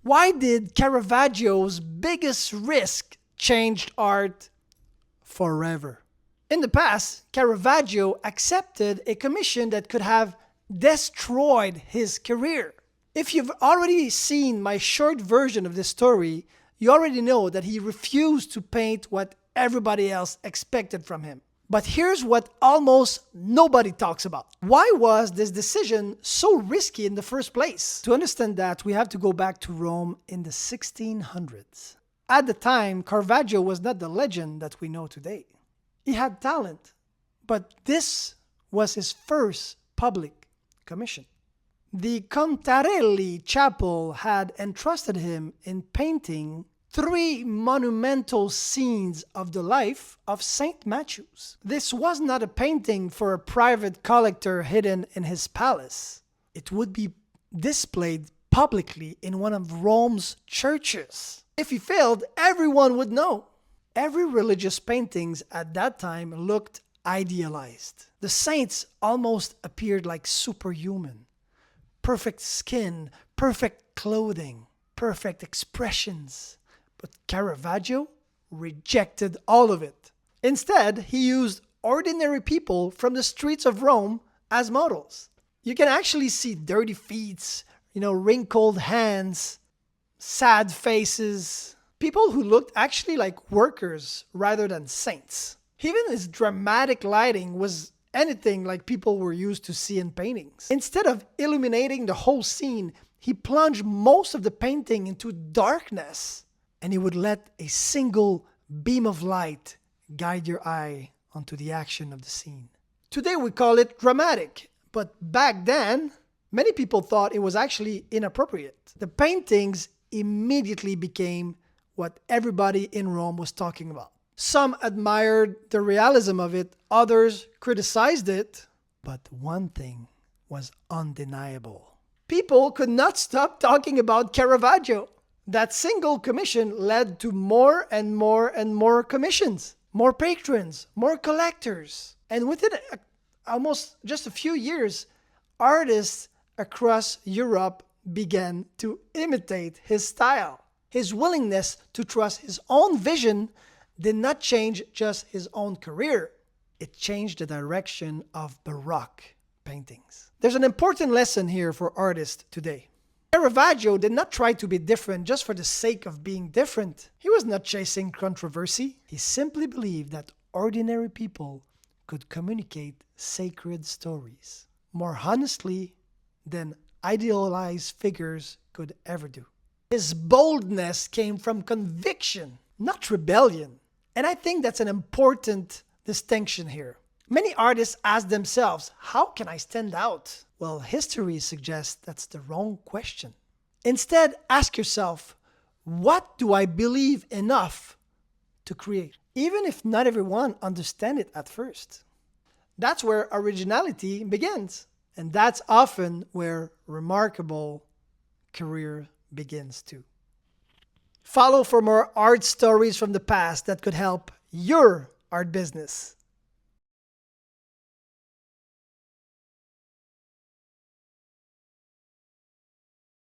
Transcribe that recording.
Why did Caravaggio's biggest risk change art forever? In the past, Caravaggio accepted a commission that could have destroyed his career. If you've already seen my short version of this story, you already know that he refused to paint what everybody else expected from him. But here's what almost nobody talks about. Why was this decision so risky in the first place? To understand that, we have to go back to Rome in the 1600s. At the time, Caravaggio was not the legend that we know today. He had talent, but this was his first public commission. The Contarelli Chapel had entrusted him in painting 3 monumental scenes of the life of Saint Matthews. This was not a painting for a private collector hidden in his palace. It would be displayed publicly in one of Rome's churches. If he failed, everyone would know. Every religious paintings at that time looked idealized. The saints almost appeared like superhuman. Perfect skin, perfect clothing, perfect expressions. But Caravaggio rejected all of it. Instead, he used ordinary people from the streets of Rome as models. You can actually see dirty feet, wrinkled hands, sad faces, people who looked actually like workers rather than saints. Even his dramatic lighting was anything like people were used to see in paintings. Instead of illuminating the whole scene, he plunged most of the painting into darkness, and he would let a single beam of light guide your eye onto the action of the scene. Today we call it dramatic, but back then, many people thought it was actually inappropriate. The paintings immediately became what everybody in Rome was talking about. Some admired the realism of it, others criticized it, but one thing was undeniable. People could not stop talking about Caravaggio. That single commission led to more and more and more commissions, more patrons, more collectors. And within almost just a few years, artists across Europe began to imitate his style. His willingness to trust his own vision did not change just his own career. It changed the direction of Baroque paintings. There's an important lesson here for artists today. Caravaggio did not try to be different just for the sake of being different. He was not chasing controversy. He simply believed that ordinary people could communicate sacred stories more honestly than idealized figures could ever do. His boldness came from conviction, not rebellion. And I think that's an important distinction here. Many artists ask themselves, how can I stand out? Well, history suggests that's the wrong question. Instead, ask yourself, what do I believe enough to create? Even if not everyone understands it at first. That's where originality begins. And that's often where remarkable career begins too. Follow for more art stories from the past that could help your art business.